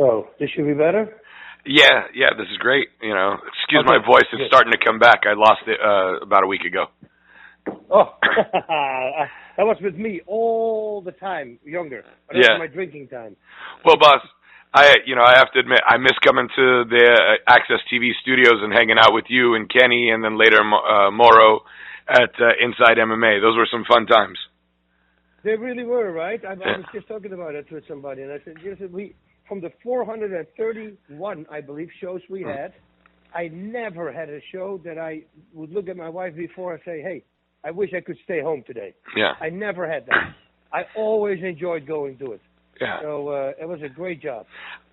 So, this should be better? Yeah, this is great. Excuse Okay, my voice, it's good. starting to come back. I lost it about a week ago. Oh, that was with me all the time, younger. But that was my drinking time. Well, boss, I have to admit, I miss coming to the Access TV studios and hanging out with you and Kenny, and then later Morrow at Inside MMA. Those were some fun times. They really were, right? I was just talking about it with somebody, and I said, from the 431, I believe, shows we had, I never had a show that I would look at my wife before and say, hey, I wish I could stay home today. Yeah. I never had that. I always enjoyed going to it. Yeah. So it was a great job.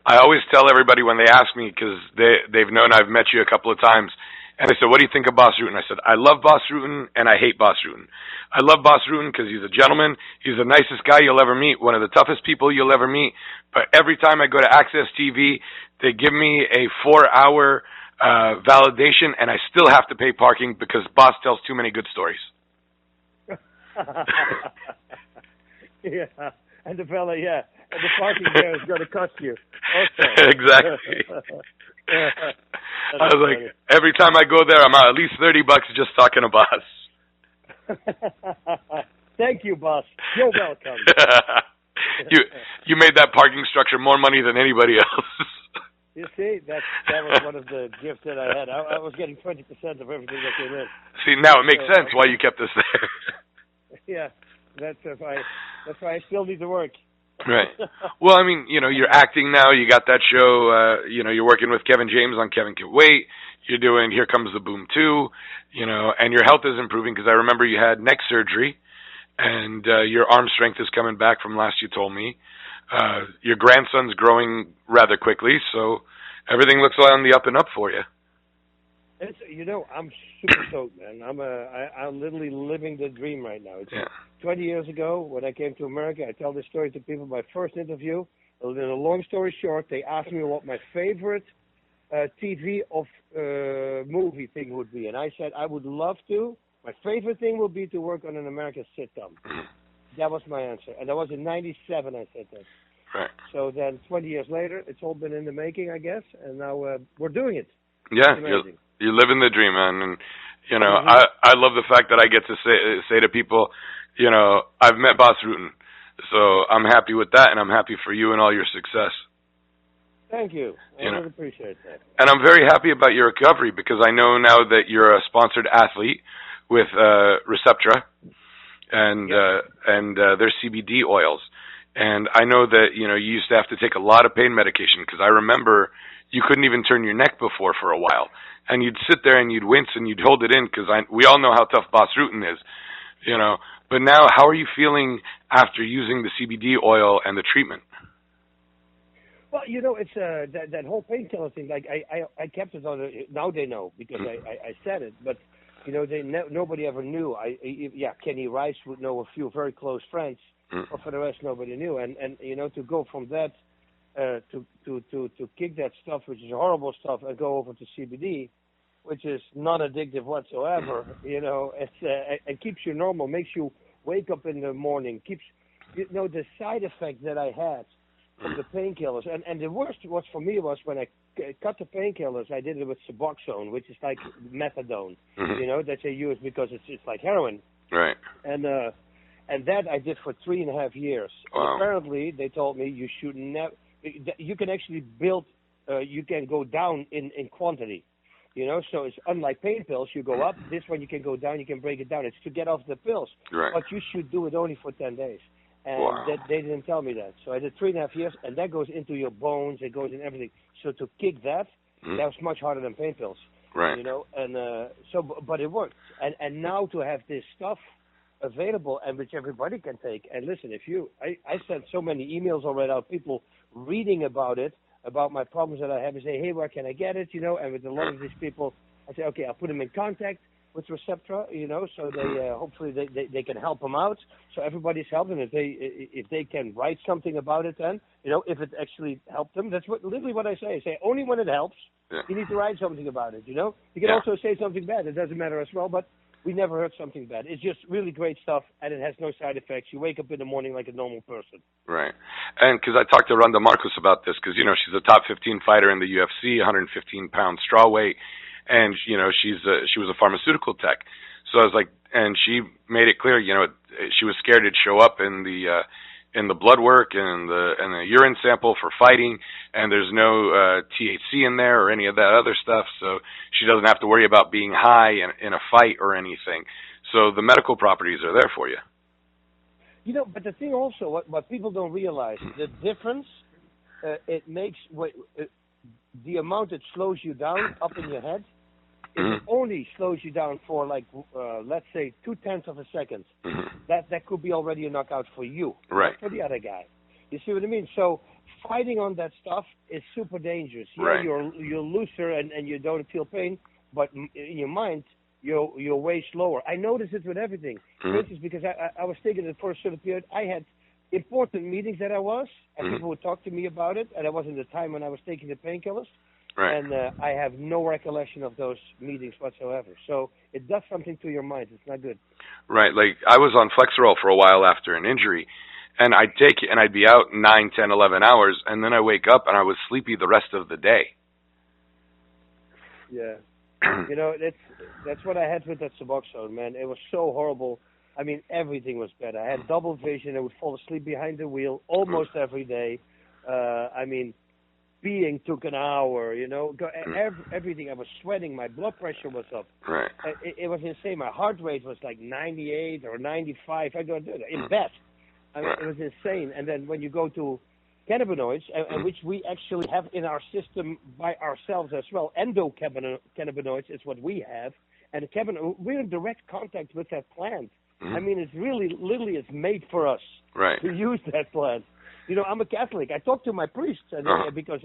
I always tell everybody when they ask me, because they've known I've met you a couple of times, and they said, what do you think of Bas Rutten? I said, I love Bas Rutten, and I hate Bas Rutten. I love Bas Rutten because he's a gentleman. He's the nicest guy you'll ever meet, one of the toughest people you'll ever meet. But every time I go to Access TV, they give me a 4-hour validation, and I still have to pay parking because Bas tells too many good stories. Yeah, and the fella, and the parking there is going to cost you. Also. Exactly. I was like, every time I go there, I'm out at least $30 just talking to Bas. Thank you, Bas. You're welcome. You made that parking structure more money than anybody else. You see, that was one of the gifts that I had. I was getting 20% of everything that came in. See, now it makes sense why you kept us there. Yeah, that's why I still need to work. Right. Well, I mean, you're acting now. You got that show. You're working with Kevin James on Kevin Can Wait. You're doing Here Comes the Boom 2. And your health is improving because I remember you had neck surgery, and your arm strength is coming back from last you told me. Your grandson's growing rather quickly, so everything looks on the up and up for you. I'm super stoked, man. I'm literally living the dream right now. It's 20 years ago when I came to America. I tell this story to people. My first interview. In a long story short, they asked me what my favorite TV movie thing would be, and I said I would love to. My favorite thing would be to work on an American sitcom. That was my answer, and that was in '97. I said that. Right. So then, 20 years later, it's all been in the making, I guess, and now we're doing it. Yeah. You're living the dream, man, and I love the fact that I get to say to people, I've met Bas Rutten, so I'm happy with that, and I'm happy for you and all your success. Thank you. I really appreciate that. And I'm very happy about your recovery because I know now that you're a sponsored athlete with Receptra and their CBD oils, and I know that you used to have to take a lot of pain medication because I remember you couldn't even turn your neck before for a while. And you'd sit there and you'd wince and you'd hold it in because we all know how tough Bas Rutten is, But now, how are you feeling after using the CBD oil and the treatment? Well, it's that whole painkiller thing. Like I kept it on. Now they know because I said it, but nobody ever knew. Kenny Rice would know a few very close friends, but for the rest, nobody knew. And to go from that. To kick that stuff, which is horrible stuff, and go over to CBD, which is non-addictive whatsoever. It keeps you normal, makes you wake up in the morning, keeps the side effect that I had from the painkillers, and the worst was for me was when I cut the painkillers. I did it with Suboxone, which is like methadone, that they use because it's like heroin. Right. And that I did for 3.5 years. Wow. And apparently, they told me you should never. You can actually build, you can go down in quantity, so it's unlike pain pills, you go up, this one you can go down, you can break it down, it's to get off the pills, right. But you should do it only for 10 days, and wow. they didn't tell me that, so I did 3.5 years, and that goes into your bones, it goes in everything, so to kick that was much harder than pain pills, right. And but it worked, and now to have this stuff available and which everybody can take, and listen, I sent so many emails already out, people reading about it, about my problems that I have, and say, hey, where can I get it, and with a lot of these people, I say, okay, I'll put them in contact with Receptra, so they hopefully they can help them out, so everybody's helping, if they can write something about it then, if it actually helped them, that's literally what I say, only when it helps, you need to write something about it, you can also say something bad, it doesn't matter as well, but we never heard something bad. It's just really great stuff, and it has no side effects. You wake up in the morning like a normal person. Right. And because I talked to Ronda Marcos about this, because, she's a top 15 fighter in the UFC, 115-pound strawweight, and, she was a pharmaceutical tech. So I was like, and she made it clear, she was scared it'd show up in the blood work and the urine sample for fighting, and there's no THC in there or any of that other stuff, so she doesn't have to worry about being high in a fight or anything. So the medical properties are there for you. But the thing also, what people don't realize, the difference it makes, the amount it slows you down up in your head, it only slows you down for let's say 0.2 of a second. That could be already a knockout for you, right? Not for the other guy. You see what I mean? So fighting on that stuff is super dangerous. Yeah, right. You're looser and you don't feel pain, but in your mind you're way slower. I noticed it with everything. For instance, because I was taking it for a certain period, I had important meetings that I was, and people would talk to me about it, and that was in the time when I was taking the painkillers. Right. And I have no recollection of those meetings whatsoever. So it does something to your mind. It's not good. Right. Like, I was on Flexerol for a while after an injury, and I'd take it, and I'd be out 9, 10, 11 hours, and then I wake up, and I was sleepy the rest of the day. Yeah. That's what I had with that Suboxone, man. It was so horrible. I mean, everything was bad. I had double vision. I would fall asleep behind the wheel almost every day. Peeing took an hour, everything. I was sweating. My blood pressure was up. Right. It was insane. My heart rate was like 98 or 95. I don't do that in bed. I mean, it was insane. And then when you go to cannabinoids, which we actually have in our system by ourselves as well, endocannabinoids is what we have, and we're in direct contact with that plant. I mean, it's literally it's made for us to use that plant. I'm a Catholic. I talked to my priest because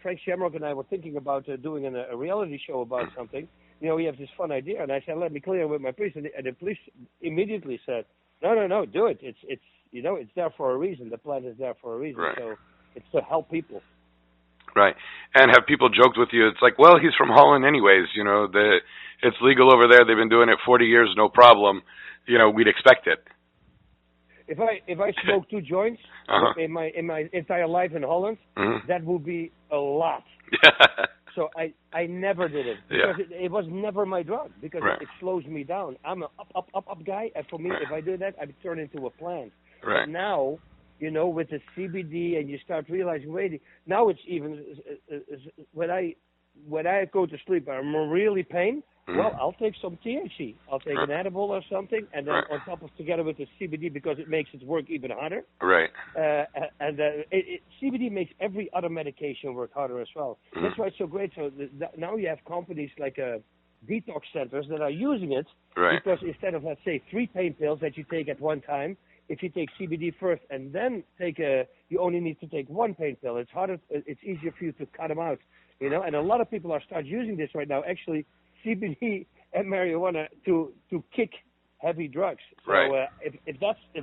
Frank Shamrock and I were thinking about doing a reality show about something. We have this fun idea, and I said, let me clear with my priest, and the priest immediately said, no, do it. It's there for a reason. The plant is there for a reason. Right. So it's to help people. Right. And have people joked with you? It's like, well, he's from Holland anyways. It's legal over there. They've been doing it 40 years, no problem. We'd expect it. If I smoke 2 joints in my entire life in Holland, that would be a lot. So I never did it because it was never my drug because it slows me down. I'm an up guy, and for me, if I do that, I turn into a plant. Right. But now, with the CBD, and you start realizing, wait, now it's even when I go to sleep, I'm really pain. Well, I'll take some THC. I'll take an edible or something, and then on top of together with the CBD because it makes it work even harder. Right. CBD makes every other medication work harder as well. That's why it's so great. So now you have companies like detox centers that are using it because instead of, let's say, 3 pain pills that you take at one time, if you take CBD first and then you only need to take 1 pain pill. It's harder. It's easier for you to cut them out. And a lot of people are start using this right now. Actually, CBD and marijuana to kick heavy drugs. So if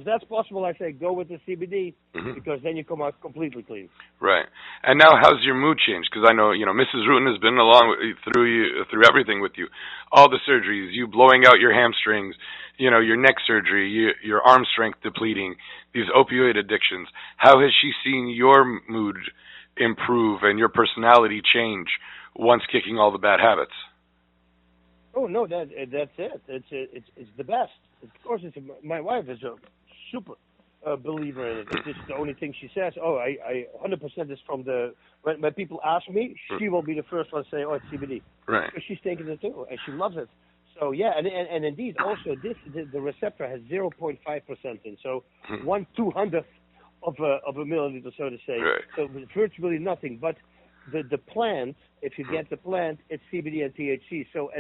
that's possible, I say go with the CBD because then you come out completely clean. Right. And now, how's your mood changed? Because I know Mrs. Rutten has been along through everything with you, all the surgeries, you blowing out your hamstrings, your neck surgery, your arm strength depleting, these opioid addictions. How has she seen your mood improve and your personality change once kicking all the bad habits? Oh no, that's it. It's the best. Of course, my wife is a super believer in it. It's just the only thing she says. Oh, I 100% is from the. When people ask me, she will be the first one to say, "Oh, it's CBD." Right. Because she's taking it too, and she loves it. So yeah, and indeed, also the Receptra has 0.5% in, so 1/200th of a milliliter, so to say. Right. So virtually nothing, but. The plant, if you get the plant, it's CBD and THC. So,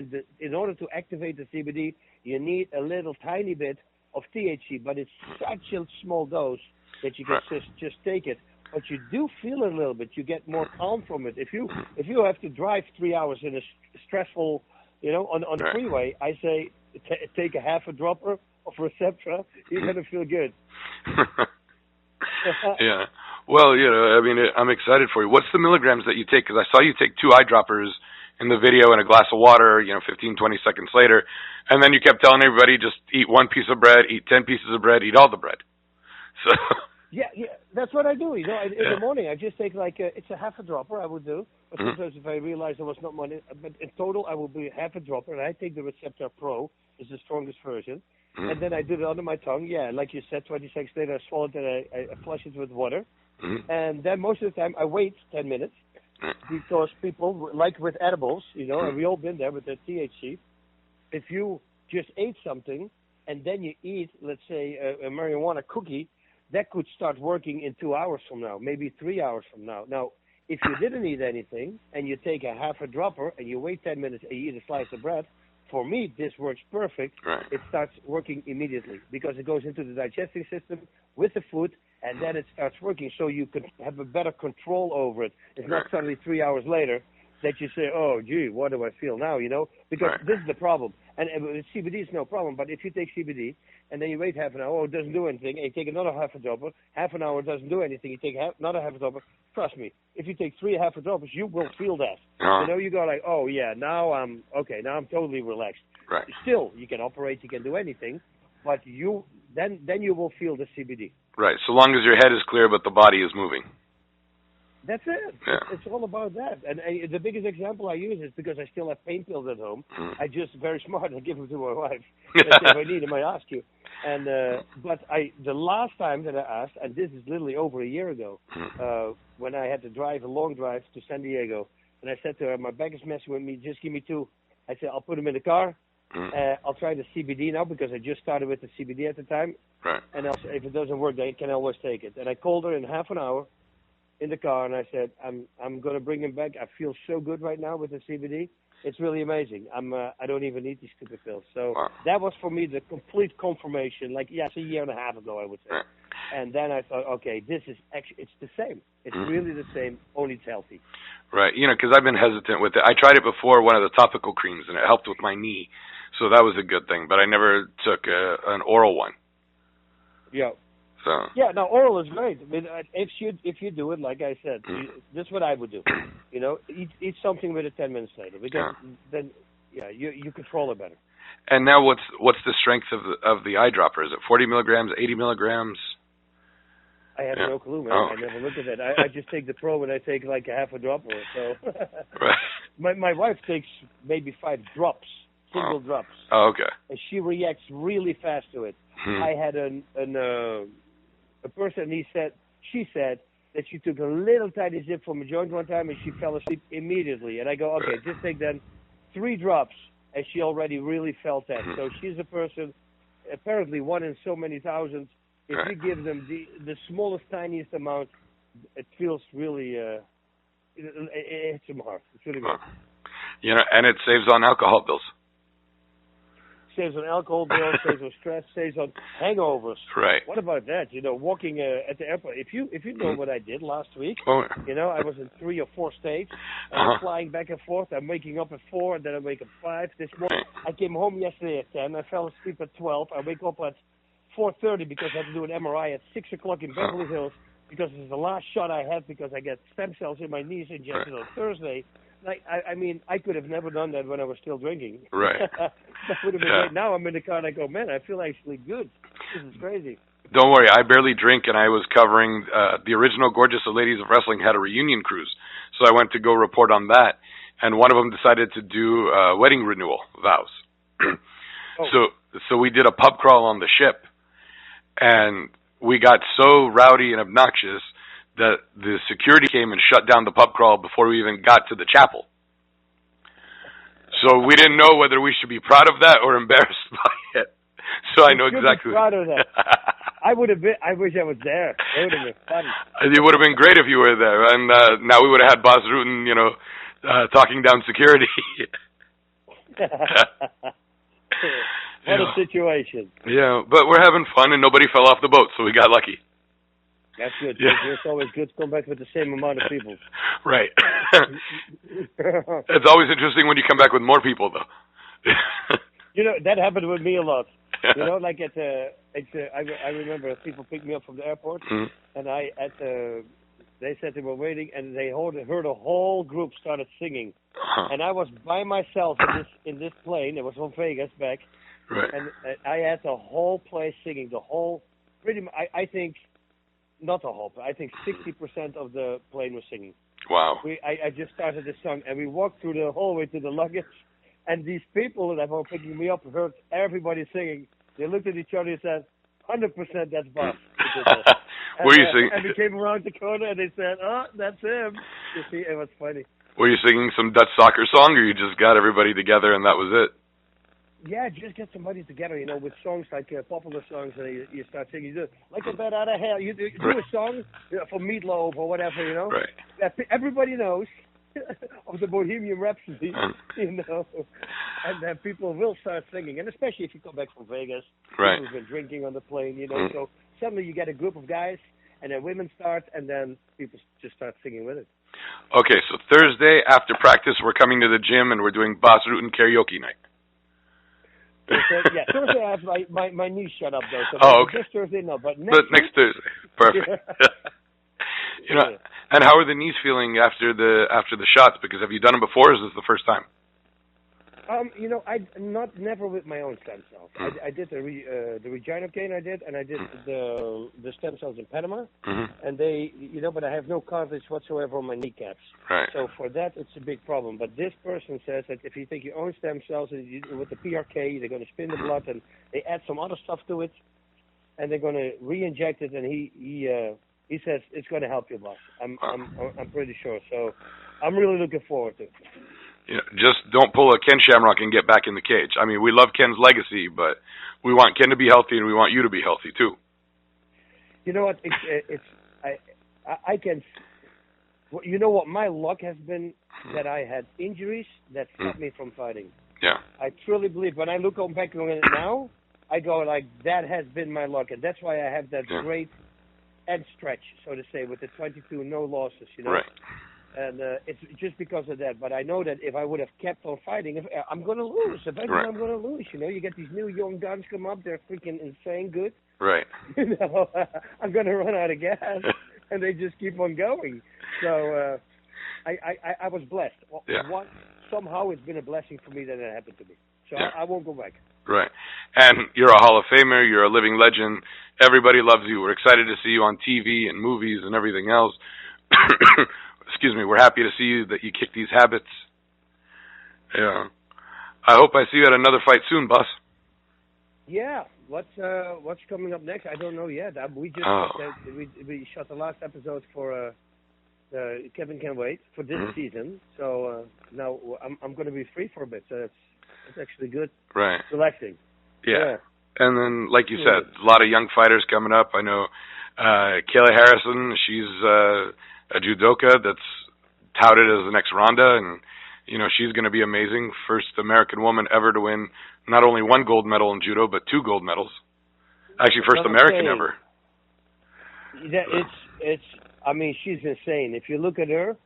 in order to activate the CBD, you need a little tiny bit of THC, but it's such a small dose that you can just take it. But you do feel it a little bit. You get more calm from it. If you have to drive 3 hours in a stressful, on the freeway, I say take a half a dropper of Receptra. You're gonna feel good. Yeah. Well, I'm excited for you. What's the milligrams that you take? Because I saw you take 2 eyedroppers in the video and a glass of water, 15, 20 seconds later. And then you kept telling everybody, just eat one piece of bread, eat 10 pieces of bread, eat all the bread. So. Yeah, that's what I do. In the morning, I just take it's a half a dropper I would do. But sometimes if I realize there was not money, but in total I will be half a dropper, and I take the Receptra Pro, is the strongest version, and then I do it under my tongue. Yeah, like you said, 20 seconds later I swallow it and I flush it with water, and then most of the time I wait 10 minutes because people like with edibles, and we all been there with the THC. If you just ate something and then you eat, let's say, a marijuana cookie, that could start working in 2 hours from now, maybe 3 hours from now. Now, if you didn't eat anything and you take a half a dropper and you wait 10 minutes and you eat a slice of bread, for me, this works perfect. Right. It starts working immediately because it goes into the digestive system with the food, and then it starts working so you can have a better control over it. It's not suddenly 3 hours later that you say, oh, gee, what do I feel now, Because this is the problem. And with CBD is no problem, but if you take CBD and then you wait half an hour, it doesn't do anything, and you take another half a dropper, half an hour doesn't do anything, you take another half a dropper, trust me, if you take 3 half a droppers, you will feel that. You go like, oh, yeah, now I'm totally relaxed. Right. Still, you can operate, you can do anything, but then you will feel the CBD. Right, so long as your head is clear but the body is moving. That's it. Yeah. It's all about that. And the biggest example I use is because I still have pain pills at home. I just, very smart, I give them to my wife. I say, if I need them, I ask you. And but the last time that I asked, and this is literally over a year ago, when I had to drive a long drive to San Diego, and I said to her, my back is messing with me, just give me 2. I said, I'll put them in the car. I'll try the CBD now because I just started with the CBD at the time. Right. And if it doesn't work, then I can always take it. And I called her in half an hour in the car, and I said, I'm going to bring him back. I feel so good right now with the CBD. It's really amazing. I don't even need these stupid pills. So that was for me the complete confirmation. It's a year and a half ago, I would say. And then I thought, okay, this is actually, it's the same. It's really the same, only it's healthy. Right. Because I've been hesitant with it. I tried it before, one of the topical creams, and it helped with my knee. So that was a good thing. But I never took an oral one. Yeah. So. Yeah, no, oral is great. I mean, if you do it, like I said, this is what I would do. Eat something with it 10 minutes later, because then you control it better. And now, what's the strength of the eyedropper? Is it 40 milligrams, 80 milligrams? I have no clue, man. I never looked at that. I just take the Pro and I take like a half a drop or so. Right. My wife takes maybe 5 drops, single drops. Oh, okay. And she reacts really fast to it. I had a person, she said that she took a little tiny zip from a joint one time and she fell asleep immediately. And I go, okay, just take then 3 drops, and she already really felt that. So she's a person, apparently 1 in so many thousands. If you give them the smallest, tiniest amount, it feels really, it hits them hard. It's really good. And it saves on alcohol bills. Saves on alcohol bills, saves on stress, saves on hangovers. Right. What about that? Walking at the airport. If you know what I did last week, I was in 3 or 4 states. I was flying back and forth. I'm waking up at 4, and then I wake up 5. This morning, I came home yesterday at 10. I fell asleep at 12. I wake up at 4:30 because I had to do an MRI at 6 o'clock in Beverly Hills because it's the last shot I had because I get stem cells in my knees injected on Thursday. I mean, I could have never done that when I was still drinking. Right. That would have been great. Now I'm in the car and I go, man, I feel actually good. This is crazy. Don't worry, I barely drink, and I was covering the original Gorgeous Ladies of Wrestling had a reunion cruise, so I went to go report on that, and one of them decided to do wedding renewal vows. So we did a pub crawl on the ship, and we got so rowdy and obnoxious that the security came and shut down the pub crawl before we even got to the chapel. So we didn't know whether we should be proud of that or embarrassed by it. So I know exactly. Proud of that. I would have been. I wish I was there. It would have been funny. It would have been great if you were there, and now we would have had Bas Rutten, talking down security. What a situation. Yeah, but we're having fun, and nobody fell off the boat, so we got lucky. That's good. Yeah. It's always good to come back with the same amount of people. Right. It's always interesting when you come back with more people, though. That happened with me a lot. Like I remember people picked me up from the airport, and they said they were waiting, and they heard a whole group started singing and I was by myself in this plane. It was from Vegas back, Right. and I had the whole place singing. The whole, pretty much, I think, not the whole, but I think 60% of the plane was singing. Wow. I just started the song, and we walked through the hallway to the luggage, and these people that were picking me up heard everybody singing. They looked at each other and said, 100% that's Bas. Were you singing? And they came around the corner and they said, "Oh, that's him." You see, it was funny. Were you singing some Dutch soccer song, or you just got everybody together and that was it? Yeah, just get somebody together, with songs like popular songs, and you start singing. You do, like a bat out of hell. You do a song for Meatloaf or whatever, Right. that everybody knows, of the Bohemian Rhapsody, and then people will start singing, and especially if you come back from Vegas, Right. people who've been drinking on the plane, so suddenly you get a group of guys, and then women start, and then people just start singing with it. Okay, so Thursday after practice, we're coming to the gym and we're doing Bas Rutten karaoke night. Thursday I have my knees shut up though. So okay. This Thursday no, but next Thursday, perfect. And how are the knees feeling after the shots? Because have you done them before? Or is this the first time? Never with my own stem cells. I did the Reginocaine, and I did the stem cells in Panama, and they, but I have no cartilage whatsoever on my kneecaps. Right. So for that, it's a big problem. But this person says that if you take your own stem cells with the PRK, they're going to spin the blood, and they add some other stuff to it, and they're going to re-inject it, and he says it's going to help you, Bas. I'm pretty sure. So I'm really looking forward to it. Just don't pull a Ken Shamrock and get back in the cage. I mean, we love Ken's legacy, but we want Ken to be healthy, and we want you to be healthy too. You know what? I can. You know what my luck has been? That I had injuries that stopped me from fighting. Yeah. I truly believe. When I look back on it now, I go like, that has been my luck, and that's why I have that great end stretch, so to say, with the 22 no losses. Right. And it's just because of that. But I know that if I would have kept on fighting, I'm going to lose. Eventually I'm going to lose. You get these new young guns come up. They're freaking insane good. Right. I'm going to run out of gas. And they just keep on going. So I was blessed. Somehow it's been a blessing for me that it happened to me. So I won't go back. Right. And you're a Hall of Famer. You're a living legend. Everybody loves you. We're excited to see you on TV and movies and everything else. Excuse me, we're happy to see you, that you kick these habits. Yeah. I hope I see you at another fight soon, Bas. Yeah. What's coming up next? I don't know yet. We just we shot the last episode for Kevin Can't Wait for this season. So now I'm going to be free for a bit. So it's actually good. Right. Relaxing. Yeah. And then, like you said, a lot of young fighters coming up. I know Kayla Harrison, she's a judoka that's touted as the next Ronda, and she's going to be amazing. First American woman ever to win not only one gold medal in judo, but 2 gold medals. Actually, first American ever. I mean, she's insane. If you look at her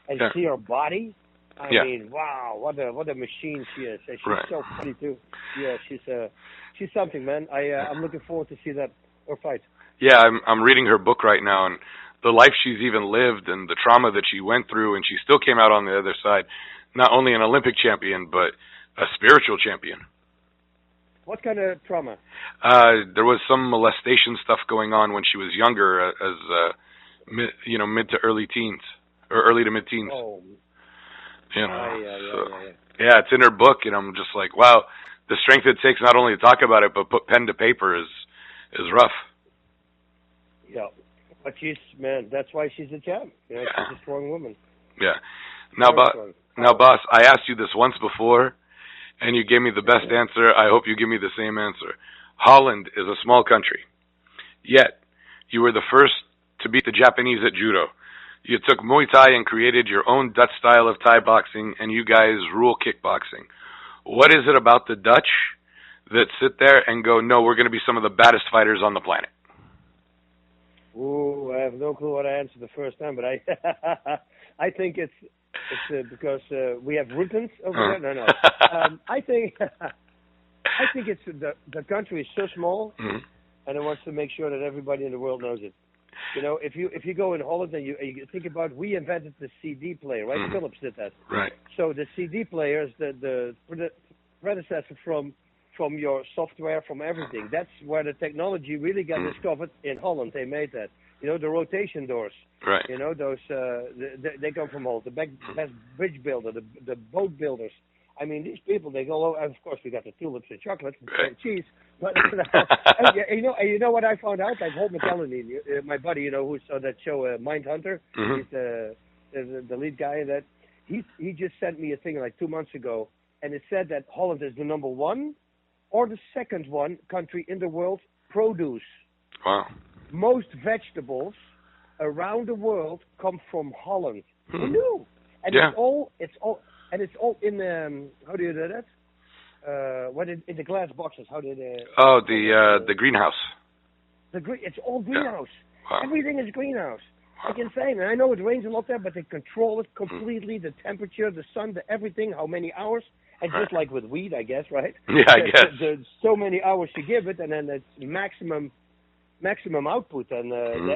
and see her body, I mean, wow, what a machine she is. And she's so funny too. Yeah, she's something, man. I'm looking forward to see her fight. Yeah, I'm reading her book right now, and the life she's even lived and the trauma that she went through, and she still came out on the other side, not only an Olympic champion, but a spiritual champion. What kind of trauma? There was some molestation stuff going on when she was younger, as mid to early teens, or early to mid-teens. Oh. Yeah, it's in her book, and I'm just like, wow, the strength it takes not only to talk about it, but put pen to paper is rough. Yeah. But that's why she's a champ. She's a strong woman. Yeah. Now, Bas, I asked you this once before, and you gave me the best answer. I hope you give me the same answer. Holland is a small country. Yet, you were the first to beat the Japanese at judo. You took Muay Thai and created your own Dutch style of Thai boxing, and you guys rule kickboxing. What is it about the Dutch that sit there and go, no, we're going to be some of the baddest fighters on the planet? Ooh, I have no clue what I answered the first time, but I think it's because we have Ruttens over there. No. I think it's the country is so small, and it wants to make sure that everybody in the world knows it. You know, if you go in Holland and you think about, we invented the CD player, right? Mm-hmm. Philips did that. Right. So the CD player is the predecessor from your software, from everything. That's where the technology really got discovered in Holland. They made that. You know, the rotation doors. Right. You know, those they come from Holland. The best bridge builder, the boat builders. I mean, these people, they go. Of course, we got the tulips and chocolate and cheese. But and you know what I found out? Like Holt McElhenney, my buddy, you know, who's on that show, Mindhunter. Mm-hmm. He's the lead guy in that. He just sent me a thing like 2 months ago, and it said that Holland is the number one or the second one country in the world produce. Wow. Most vegetables around the world come from Holland. Who knew? And Yeah. it's all in how do you do that? In the glass boxes. How do they? Oh, the greenhouse. It's all greenhouse. Yeah. Wow. Everything is greenhouse. Wow. Like insane. And I know it rains a lot there, but they control it completely. The temperature, the sun, everything. How many hours? And just like with weed, I guess, right? Yeah, I guess. There's so many hours to give it, and then it's maximum output, and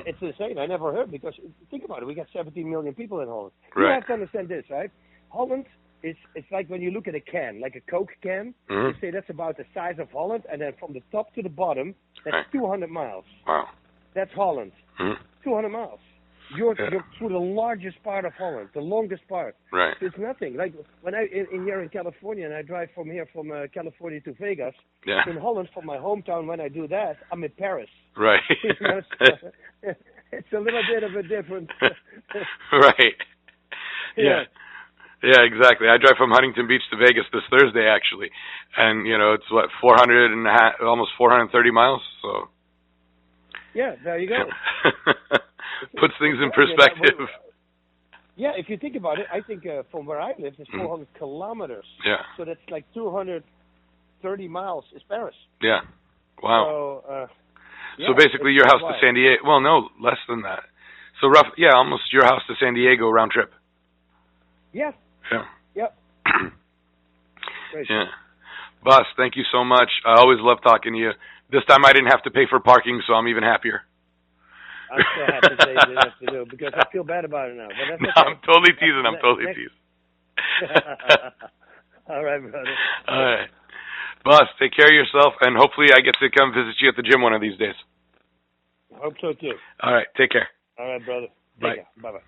it's insane. I never heard, because think about it. We got 17 million people in Holland. Right. You have to understand this, right? Holland it's like when you look at a can, like a Coke can. You say that's about the size of Holland, and then from the top to the bottom, that's 200 miles. Wow. That's Holland. 200 miles. You're through the largest part of Holland, the longest part. Right. It's nothing. Like when in here in California, and I drive from California to Vegas. Yeah. In Holland, from my hometown, when I do that, I'm in Paris. Right. You know, so it's a little bit of a difference. Right. Yeah. Yeah, exactly. I drive from Huntington Beach to Vegas this Thursday, actually, and you know it's what 400 almost 430 miles. So. Yeah, there you go. Puts things in perspective. Yeah, if you think about it, I think from where I live, it's 400 kilometers. Yeah. So that's like 230 miles is Paris. Yeah. Wow. So, so basically, your house to San Diego. Well, no, less than that. So almost your house to San Diego round trip. Yeah. Yeah. Yep. Yeah. Bas, thank you so much. I always love talking to you. This time I didn't have to pay for parking, so I'm even happier. I'm so happy that you didn't have to do it, because I feel bad about it now. But that's okay. No, I'm totally teasing. All right, brother. All right. Bas, take care of yourself, and hopefully I get to come visit you at the gym one of these days. I hope so, too. All right. Take care. All right, brother. Bye. Bye-bye.